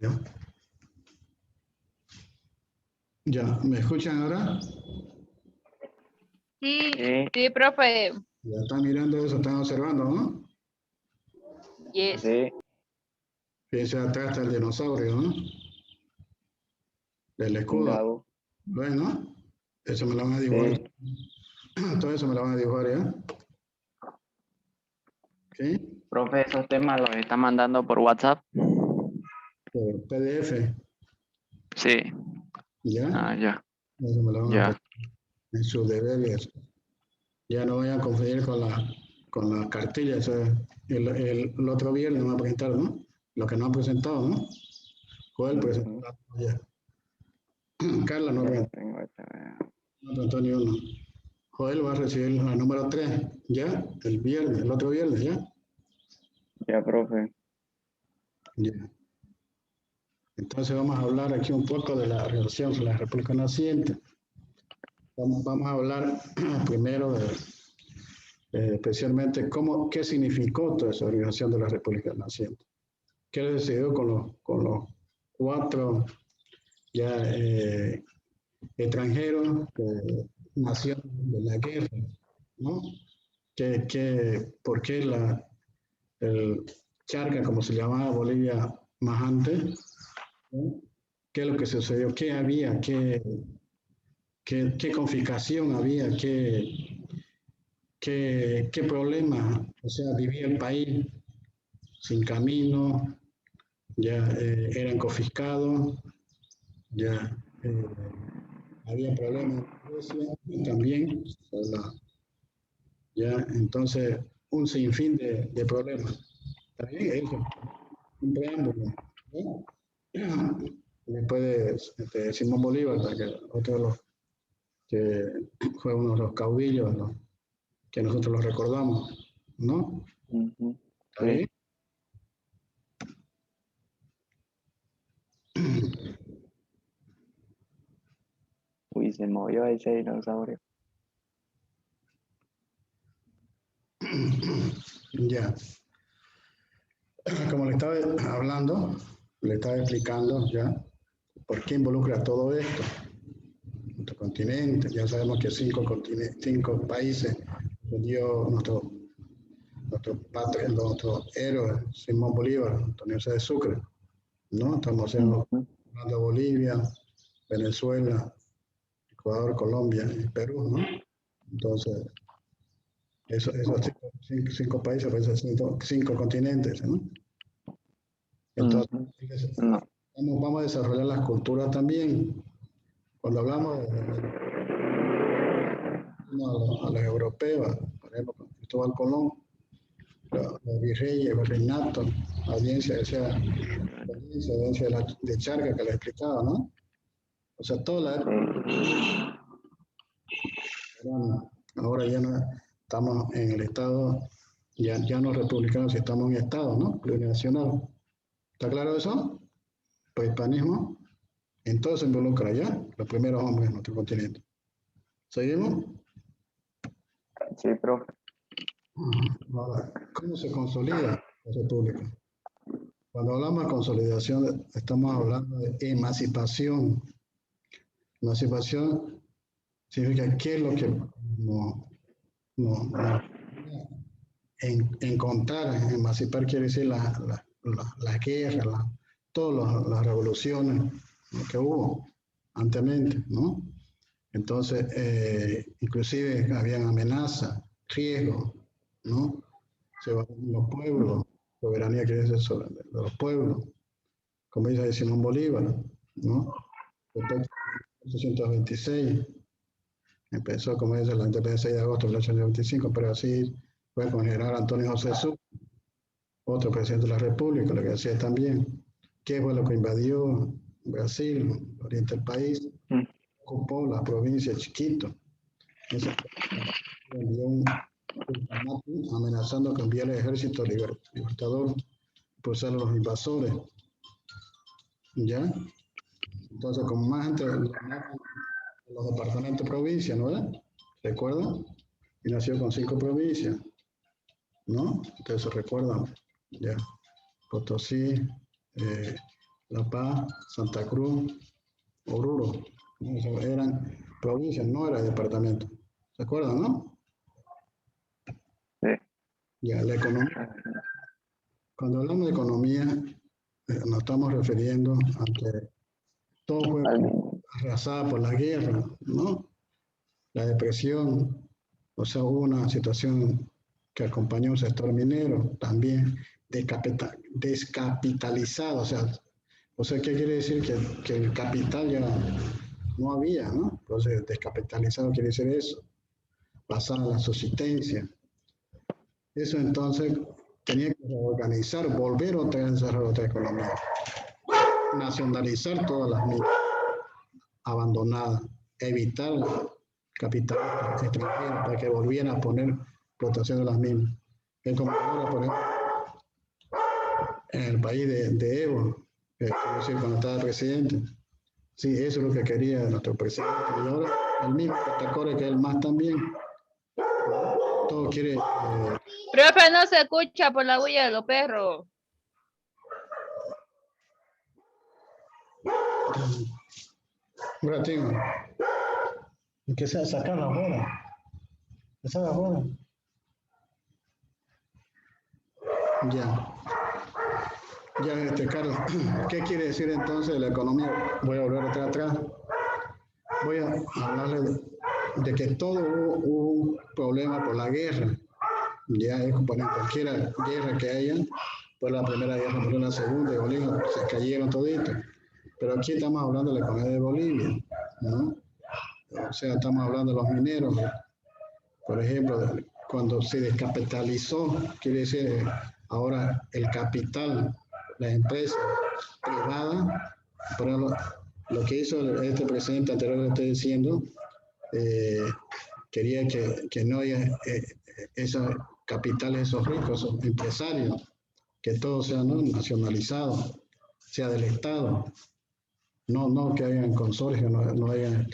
¿Ya? ¿Ya? ¿Me escuchan ahora? Sí, sí, profe. Ya están mirando eso, están observando, ¿no? Yes. Sí. Fíjense, atrás está el dinosaurio, ¿no? Del escudo. Bueno, eso me lo van a dibujar. Sí. Todo eso me lo van a dibujar, ¿ya? ¿Sí? Profe, esos temas los está mandando por WhatsApp. Por PDF. Sí. ¿Ya? Ah, ya. Eso me lo van a Ya. pasar en su deber y eso. Ya no vayan a confundir con las cartillas. El otro viernes van a presentar, ¿no? Lo que no han presentado, ¿no? Joel presentó ya. Carla no Ya lo presentó, tengo. no presentó ni uno. Joel va a recibir la número 3, ¿ya? El viernes, el otro viernes, ¿ya? Ya, profe. Ya. Entonces vamos a hablar aquí un poco de la relación con la República Naciente. Vamos a hablar primero especialmente qué significó toda esa organización de la República Naciente. ¿Qué le sucedió con los 4 ya extranjeros que nacieron de la guerra, ¿no? ¿Por qué el Charca, como se llamaba Bolivia más antes, ¿no? ¿Qué es lo que sucedió? ¿Qué había? ¿Qué confiscación había? ¿Qué problema? O sea, vivía el país sin camino, ya eran confiscados, ya había problemas en Rusia y también, ya entonces un sinfín de problemas. También eso, un preámbulo, ¿no? Después de Simón Bolívar, otro de los que fue uno de los caudillos, ¿no? Que nosotros los recordamos, ¿no? ¿Está bien? Sí. Uy, se movió ese dinosaurio. Ya. Como le estaba hablando, le estaba explicando ya por qué involucra todo esto. Nuestro continente, ya sabemos que 5 países dio nuestro héroe Simón Bolívar, Antonio C. de Sucre, ¿no? Estamos hablando de Bolivia, Venezuela, Ecuador, Colombia y Perú, ¿no? Entonces, esos 5 países, pues, 5 continentes, ¿no? Entonces, No. vamos a desarrollar las culturas también. Cuando hablamos a los europeos, por ejemplo, con Cristóbal Colón, los virreyes, el virreinato, la audiencia, de Charca que le explicaba, ¿no? O sea, toda la época. Ahora ya no estamos en el Estado, ya no republicanos, estamos en Estado, ¿no? Plurinacional. ¿Está claro eso? Pues hispanismo, en todo se involucra ya, los primeros hombres en nuestro continente. ¿Seguimos? Sí, profe. Ahora, ¿cómo se consolida la república? Cuando hablamos de consolidación, estamos hablando de emancipación. Emancipación significa qué es lo que nos encontrar, emancipar quiere decir la guerra, todas las revoluciones, ¿no? Que hubo anteriormente, ¿no? Entonces, inclusive habían amenazas, riesgos, ¿no? Se van los pueblos, soberanía que es eso, de los pueblos, como dice Simón Bolívar, ¿no? Después de 1826 empezó, como dice, la independencia de agosto de 1825, pero así fue con el general Antonio José Sucre, otro presidente de la República, lo que hacía también. ¿Qué fue lo que invadió Brasil, oriente del país? Ocupó la provincia de Chiquito. Ese envió un ultimátum amenazando con enviar el ejército libertador por ser los invasores. ¿Ya? Entonces, con más gente de los departamentos de provincia, ¿no? ¿Recuerdan? Y nació con 5 provincias, ¿no? Ustedes se recuerdan, ya. Potosí, La Paz, Santa Cruz, Oruro. Eran provincias, no era departamento. ¿Se acuerdan, no? Sí. Ya, la economía. Cuando hablamos de economía, nos estamos refiriendo a que todo fue Al mismo. arrasado por la guerra, ¿no? La depresión, o sea, hubo una situación que acompañó un sector minero también descapitalizado, o sea, ¿qué quiere decir? Que el capital ya no había, ¿no? Entonces, descapitalizado quiere decir eso, pasar a la subsistencia. Eso entonces tenía que reorganizar, volver otra vez a desarrollar otra economía, nacionalizar todas las minas abandonadas, evitar capital extranjero para que volvieran a poner explotación de las minas. Es como ahora, por ejemplo, en el país de Evo, quiero decir, cuando estaba presidente. Sí, eso es lo que quería nuestro presidente. Y ahora el mismo Catacore, que es el más también, todo quiere... Profe, no se escucha por la huella de los perros. un ratito, que sea sacarla afuera. Que salga afuera. Ya. Ya, Carlos, ¿qué quiere decir entonces la economía? Voy a volver atrás. Voy a hablarle de que todo hubo un problema por la guerra. Ya es como en cualquier guerra que haya, fue la primera guerra, fue la segunda, y Bolivia se cayeron toditos. Pero aquí estamos hablando de la economía de Bolivia, ¿no? O sea, estamos hablando de los mineros. Por ejemplo, cuando se descapitalizó, quiere decir ahora el capital, la empresa privada, por ejemplo, lo que hizo este presidente anterior, le estoy diciendo, quería que no haya esos capitales, esos ricos, esos empresarios, que todo sea, ¿no?, nacionalizado, sea del Estado, no que hayan consorcios, no hayan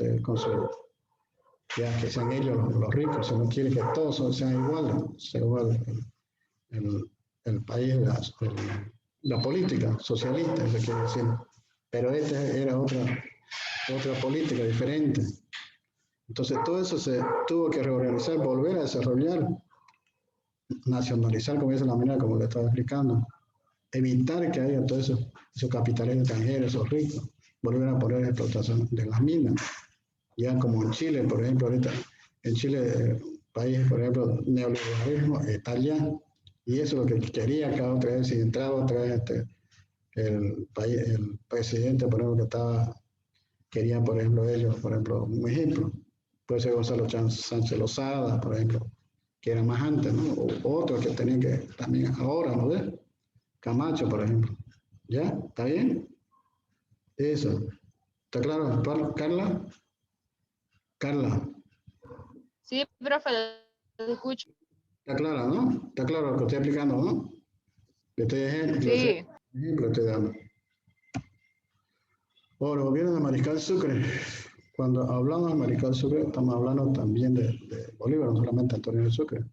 ya que sean ellos los ricos, sino quiere que todos sean iguales, sea igual el país, la política socialista, eso quiere decir. Pero esta era otra política diferente. Entonces todo eso se tuvo que reorganizar, volver a desarrollar, nacionalizar, como dice la mina, como le estaba explicando, evitar que haya todos esos capitales extranjeros, esos ricos, volver a poner explotación de las minas. Ya como en Chile, por ejemplo, ahorita, en Chile, país, por ejemplo, neoliberalismo está allá, y eso es lo que quería cada otra vez, si entraba otra vez el presidente, por ejemplo, querían, por ejemplo, ellos, por ejemplo, un ejemplo, puede ser Gonzalo Sánchez Lozada, por ejemplo, que era más antes, ¿no? O otros que tenían que también ahora, ¿no ves? Camacho, por ejemplo. ¿Ya? ¿Está bien? Eso. ¿Está claro, Carla? Carla, Sí, profe, lo escucho. ¿está claro, no? ¿Está claro lo que estoy explicando, no? Le estoy Sí. ejemplo estoy dando. Ahora, gobierno de Mariscal Sucre. Cuando hablamos de Mariscal Sucre, estamos hablando también de Bolívar, no solamente Antonio de Sucre,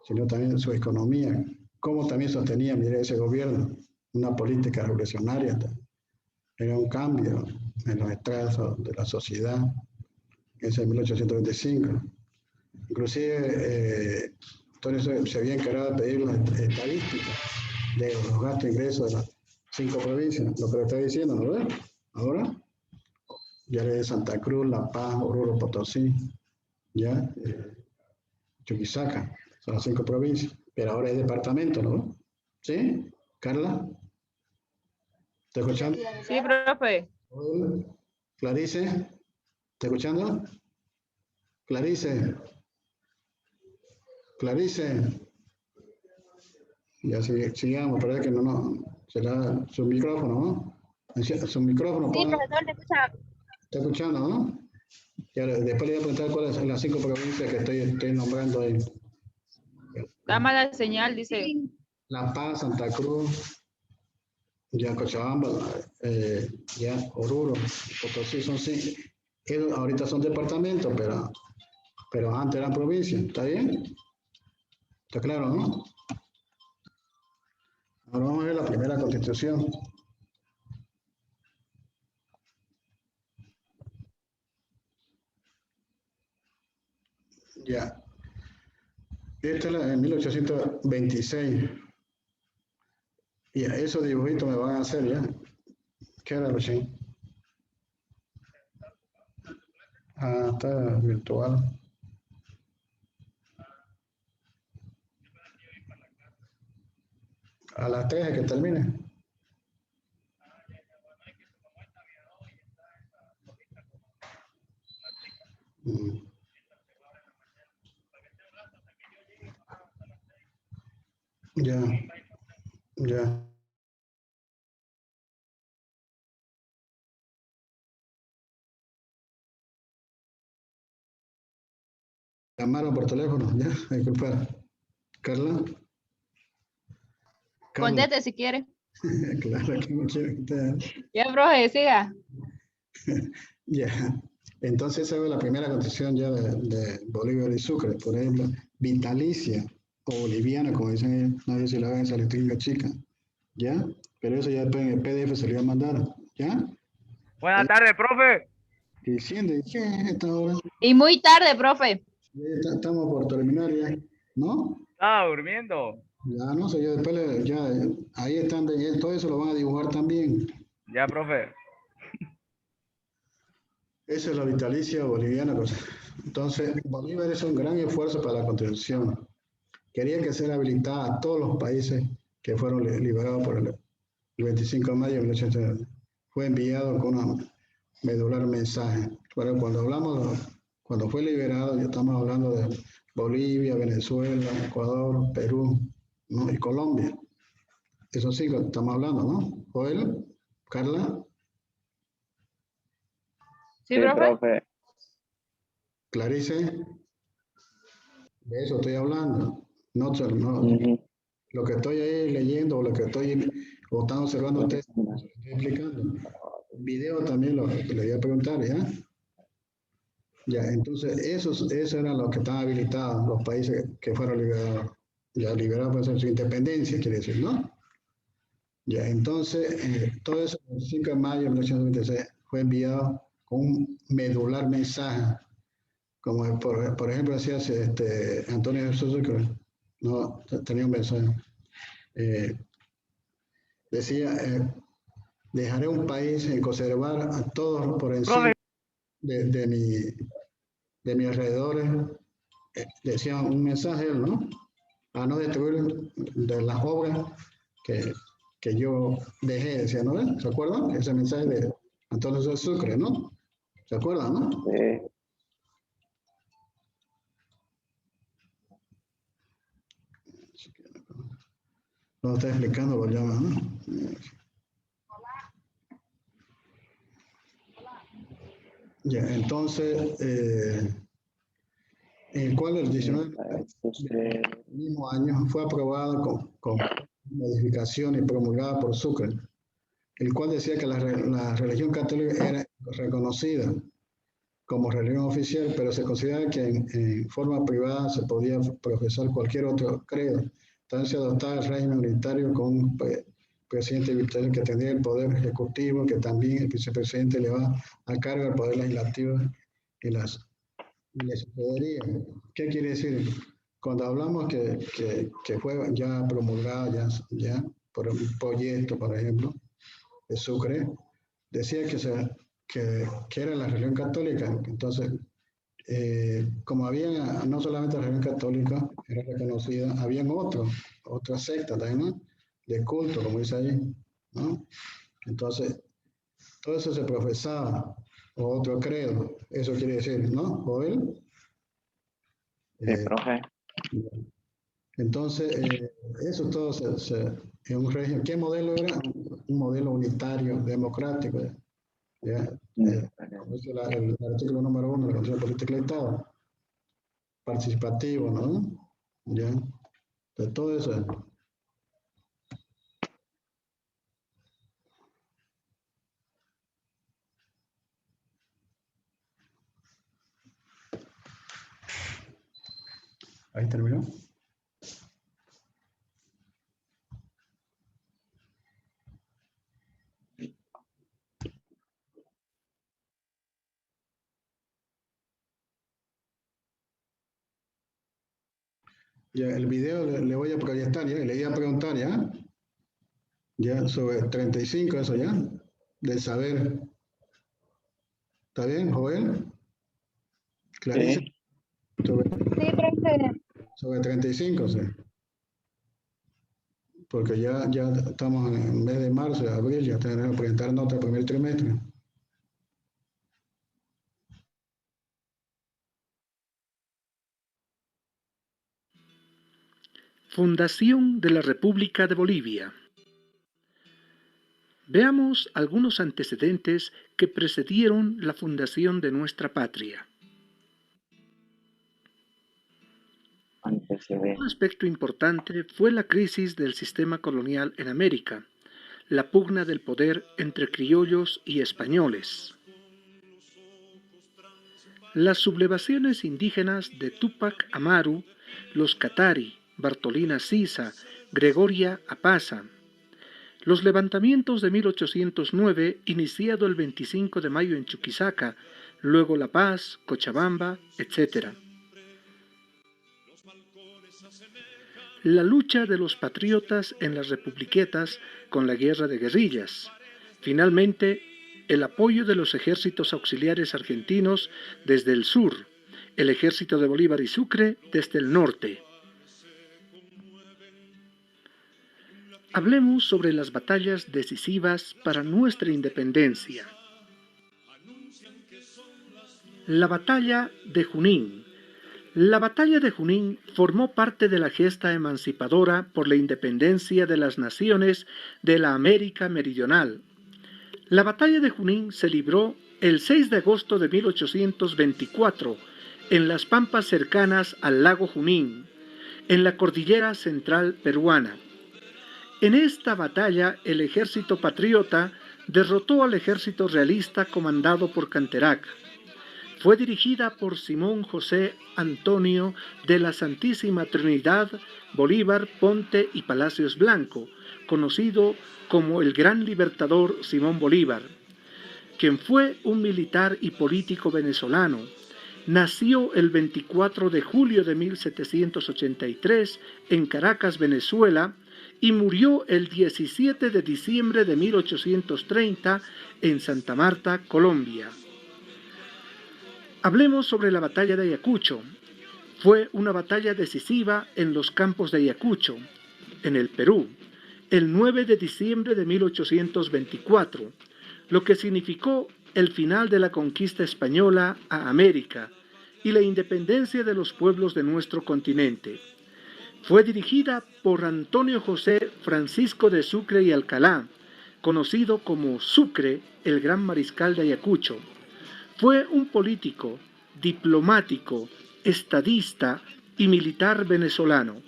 sino también de su economía. Cómo también sostenía, mire, ese gobierno, una política revolucionaria. Era un cambio en los estratos de la sociedad, ese en 1825. Inclusive, Antonio se había encargado de pedir las estadísticas de los gastos e ingresos de las 5 provincias, lo que le estoy diciendo, ¿no ves? Ahora, ya de Santa Cruz, La Paz, Oruro, Potosí, ya, Chuquisaca, son las 5 provincias, pero ahora es departamento, ¿no? ¿Sí? Carla, ¿está escuchando? Sí, profe. Clarice, ¿está escuchando? Clarice, ya sigamos, parece que no, será su micrófono, ¿no? Su micrófono, Sí, profesor, te escucha. ¿está escuchando, no? Ya, después le voy a preguntar cuáles son las 5 provincias que estoy nombrando ahí. Da mala señal, dice. La Paz, Santa Cruz, ya Cochabamba, ya Oruro, Potosí, son 5. Ellos ahorita son departamentos, pero antes eran provincias, ¿está bien? ¿Está claro, no? Ahora vamos a ver la primera constitución. Ya. Esta es la de 1826. Y a esos dibujitos me van a hacer ya. ¿Qué era lo que? Ah, está virtual. A las 3 que termine. Mm, ya, ya. Llamaron por teléfono, ya, disculpa. Carla, Carla, Conteste si quiere. claro que no quiero que te... Ya, profe, siga. Ya. Entonces esa fue la primera constitución ya de Bolívar y Sucre, por ejemplo, vitalicia o boliviana, como dicen ellos, no sé si la ven esa electrónica chica, ¿ya? Pero eso ya después en el PDF se lo iba a mandar, ¿ya? Buenas tardes, profe. Diciendo, ¿qué es esta hora? Y muy tarde, profe. Estamos por terminar ya, ¿no? Estaba durmiendo. Ya no sé, yo después ya, ahí están, todo eso lo van a dibujar también. Ya, profe. Esa es la vitalicia boliviana. Pues. Entonces, Bolívar hizo un gran esfuerzo para la Constitución. Quería que sea habilitada a todos los países que fueron liberados por el 25 de mayo de 1800. Fue enviado con un medular mensaje. Pero cuando hablamos, cuando fue liberado, ya estamos hablando de Bolivia, Venezuela, Ecuador, Perú, ¿no? Y Colombia. Esos sí que estamos hablando, ¿no? Joel, Carla, ¿Sí, Sí, profe? profe. Clarice, de eso estoy hablando. No, no, Ujú. lo que estoy ahí leyendo o lo que estoy o están observando ustedes, Ujú. eso estoy explicando. El video también le voy a preguntar, ¿ya? Ya, entonces esos eran los que estaban habilitados, los países que fueron liberados. Ya liberados por su independencia, quiere decir, ¿no? Ya, entonces, todo eso el 5 de mayo de 1996 fue enviado con un medular mensaje, como por ejemplo decía Antonio Jesús Sucre, no, tenía un mensaje. Eh, decía, dejaré un país en conservar a todos por encima Profe, de, de mi, de mis alrededores. Decía un mensaje, ¿no? A no destruir de las obras que, que yo dejé, decía, ¿no? ¿Se acuerdan? Ese mensaje de Antonio Jesús Sucre, ¿no? ¿Se acuerdan, no? Sí. No está explicando, lo llama, ¿no? Ya, entonces, el cual el 19 del mismo año fue aprobado con modificación y promulgada por Sucre, el cual decía que la religión católica era reconocida como religión oficial, pero se consideraba que en forma privada se podía profesar cualquier otro credo. Entonces se adoptaba el régimen unitario con un presidente vital que tendría el poder ejecutivo, que también el vicepresidente le va a cargo el poder legislativo y le sucedería. ¿Qué quiere decir? Cuando hablamos que fue ya promulgado ya por un proyecto, por ejemplo, de Sucre, decía que era la religión católica. Entonces, como había no solamente la religión católica, era reconocida, habían otras sectas también, ¿no? De culto, como dice ahí, ¿no? Entonces, todo eso se profesaba, o otro credo, eso quiere decir, ¿no? Joel. Sí, Eh, profe. entonces, eso todo en un régimen. ¿Qué modelo era? Un modelo unitario, democrático, ¿ya? Como dice el artículo número 1 de la Constitución Política del Estado, participativo, ¿no? ¿Ya? De todo eso. Ahí terminó. Ya, el video le voy a proyectar, ya, le iba a preguntar, ya, sobre 35, eso ya, del saber. ¿Está bien, Joel? Clarice, Sí. sobre, Sí, profe. sobre 35, sí. Porque ya estamos en el mes de marzo, abril, ya tenemos que presentar nota primer trimestre. Fundación de la República de Bolivia. Veamos algunos antecedentes que precedieron la fundación de nuestra patria. Antecedentes. Un aspecto importante fue la crisis del sistema colonial en América, la pugna del poder entre criollos y españoles. Las sublevaciones indígenas de Túpac Amaru, los Catari, Bartolina Sisa, Gregoria Apaza. Los levantamientos de 1809, iniciado el 25 de mayo en Chuquisaca, luego La Paz, Cochabamba, etc. La lucha de los patriotas en las republiquetas con la guerra de guerrillas. Finalmente, el apoyo de los ejércitos auxiliares argentinos desde el sur, el ejército de Bolívar y Sucre desde el norte. Hablemos sobre las batallas decisivas para nuestra independencia. La batalla de Junín. La batalla de Junín formó parte de la gesta emancipadora por la independencia de las naciones de la América Meridional. La batalla de Junín se libró el 6 de agosto de 1824 en las pampas cercanas al lago Junín, en la cordillera central peruana. En esta batalla el ejército patriota derrotó al ejército realista comandado por Canterac. Fue dirigida por Simón José Antonio de la Santísima Trinidad, Bolívar, Ponte y Palacios Blanco, conocido como el Gran Libertador Simón Bolívar, quien fue un militar y político venezolano. Nació el 24 de julio de 1783 en Caracas, Venezuela, y murió el 17 de diciembre de 1830 en Santa Marta, Colombia. Hablemos sobre la batalla de Ayacucho. Fue una batalla decisiva en los campos de Ayacucho, en el Perú, el 9 de diciembre de 1824, lo que significó el final de la conquista española a América y la independencia de los pueblos de nuestro continente. Fue dirigida por Antonio José Francisco de Sucre y Alcalá, conocido como Sucre, el gran mariscal de Ayacucho. Fue un político, diplomático, estadista y militar venezolano.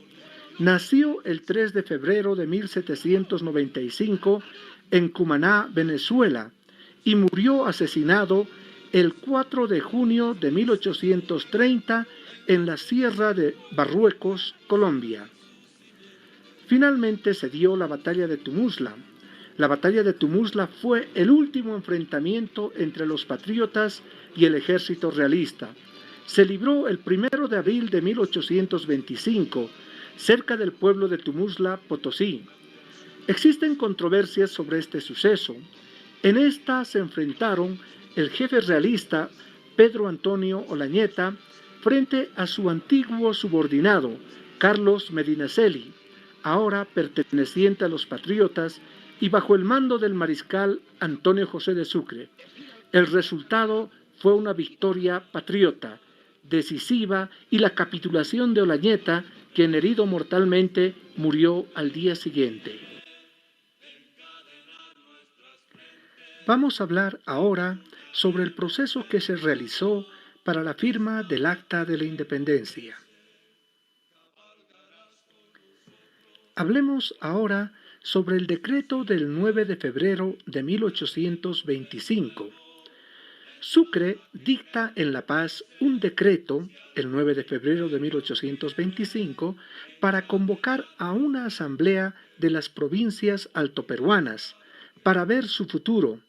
Nació el 3 de febrero de 1795 en Cumaná, Venezuela, y murió asesinado el 4 de junio de 1830 en la Sierra de Barruecos, Colombia. Finalmente se dio la batalla de Tumusla. La batalla de Tumusla fue el último enfrentamiento entre los patriotas y el ejército realista. Se libró el 1 de abril de 1825, cerca del pueblo de Tumusla, Potosí. Existen controversias sobre este suceso. En esta se enfrentaron el jefe realista Pedro Antonio Olañeta frente a su antiguo subordinado, Carlos Medinaceli, ahora perteneciente a los patriotas y bajo el mando del mariscal Antonio José de Sucre. El resultado fue una victoria patriota, decisiva, y la capitulación de Olañeta, quien herido mortalmente murió al día siguiente. Vamos a hablar ahora sobre el proceso que se realizó para la firma del Acta de la Independencia. Hablemos ahora sobre el decreto del 9 de febrero de 1825. Sucre dicta en La Paz un decreto, el 9 de febrero de 1825, para convocar a una asamblea de las provincias altoperuanas para ver su futuro.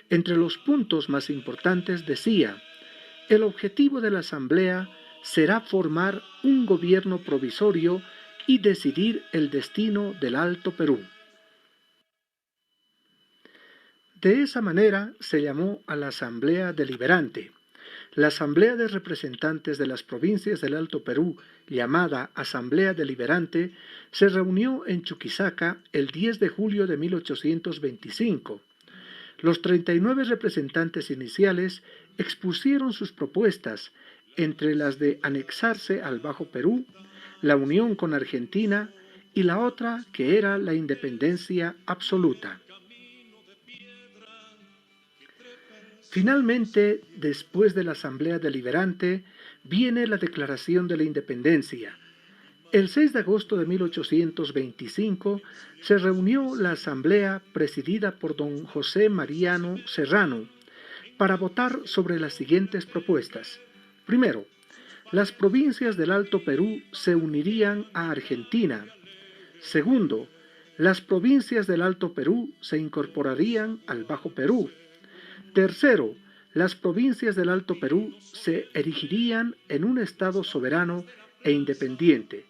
Entre los puntos más importantes decía: el objetivo de la asamblea será formar un gobierno provisorio y decidir el destino del Alto Perú. De esa manera se llamó a la Asamblea Deliberante. La Asamblea de Representantes de las Provincias del Alto Perú, llamada Asamblea Deliberante, se reunió en Chuquisaca el 10 de julio de 1825. Los 39 representantes iniciales expusieron sus propuestas, entre las de anexarse al Bajo Perú, la unión con Argentina y la otra que era la independencia absoluta. Finalmente, después de la Asamblea Deliberante, viene la Declaración de la Independencia. El 6 de agosto de 1825 se reunió la Asamblea presidida por don José Mariano Serrano para votar sobre las siguientes propuestas. Primero, las provincias del Alto Perú se unirían a Argentina. Segundo, las provincias del Alto Perú se incorporarían al Bajo Perú. Tercero, las provincias del Alto Perú se erigirían en un Estado soberano e independiente.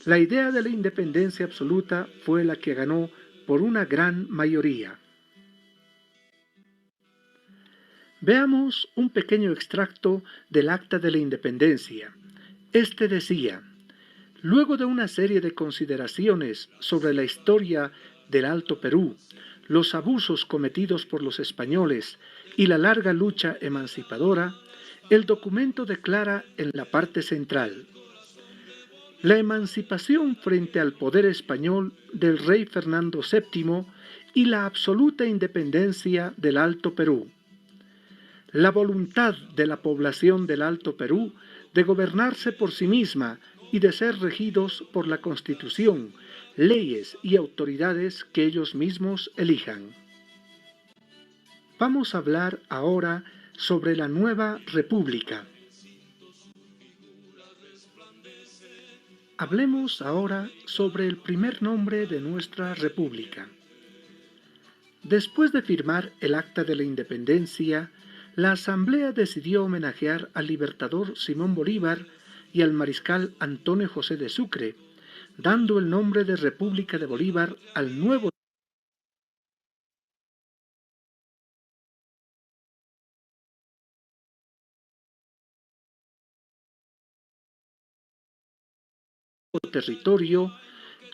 La idea de la independencia absoluta fue la que ganó por una gran mayoría. Veamos un pequeño extracto del Acta de la Independencia. Este decía: luego de una serie de consideraciones sobre la historia del Alto Perú, los abusos cometidos por los españoles y la larga lucha emancipadora, el documento declara en la parte central: la emancipación frente al poder español del rey Fernando VII y la absoluta independencia del Alto Perú. La voluntad de la población del Alto Perú de gobernarse por sí misma y de ser regidos por la Constitución, leyes y autoridades que ellos mismos elijan. Vamos a hablar ahora sobre la nueva república. Hablemos ahora sobre el primer nombre de nuestra república. Después de firmar el Acta de la Independencia, la Asamblea decidió homenajear al libertador Simón Bolívar y al mariscal Antonio José de Sucre, dando el nombre de República de Bolívar al nuevo territorio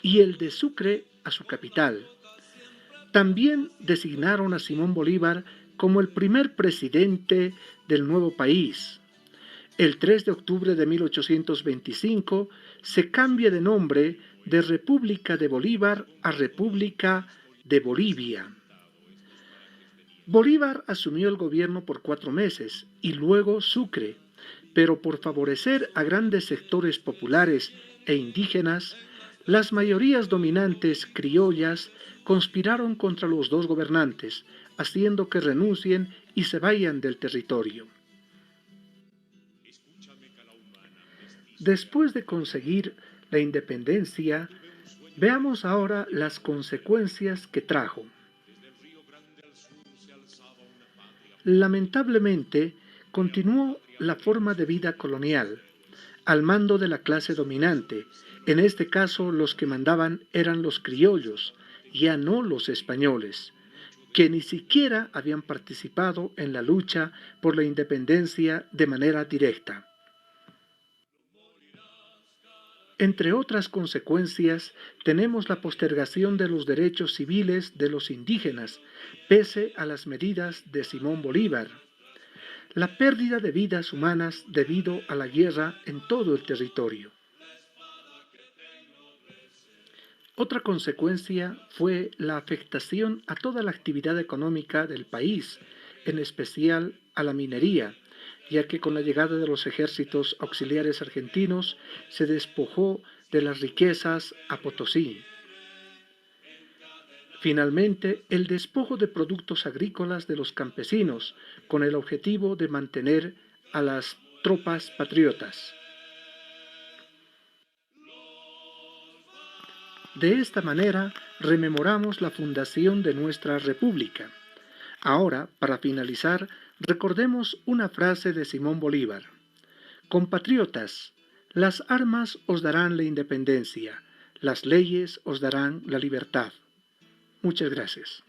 y el de Sucre a su capital. También designaron a Simón Bolívar como el primer presidente del nuevo país. El 3 de octubre de 1825 se cambia de nombre de República de Bolívar a República de Bolivia. Bolívar asumió el gobierno por 4 meses y luego Sucre, pero por favorecer a grandes sectores populares e indígenas, las mayorías dominantes criollas conspiraron contra los dos gobernantes, haciendo que renuncien y se vayan del territorio. Después de conseguir la independencia, veamos ahora las consecuencias que trajo. Lamentablemente, continuó la forma de vida colonial, al mando de la clase dominante. En este caso, los que mandaban eran los criollos, ya no los españoles, que ni siquiera habían participado en la lucha por la independencia de manera directa. Entre otras consecuencias, tenemos la postergación de los derechos civiles de los indígenas, pese a las medidas de Simón Bolívar. La pérdida de vidas humanas debido a la guerra en todo el territorio. Otra consecuencia fue la afectación a toda la actividad económica del país, en especial a la minería, ya que con la llegada de los ejércitos auxiliares argentinos se despojó de las riquezas a Potosí. Finalmente, el despojo de productos agrícolas de los campesinos, con el objetivo de mantener a las tropas patriotas. De esta manera, rememoramos la fundación de nuestra república. Ahora, para finalizar, recordemos una frase de Simón Bolívar: Compatriotas, las armas os darán la independencia, las leyes os darán la libertad. Muchas gracias.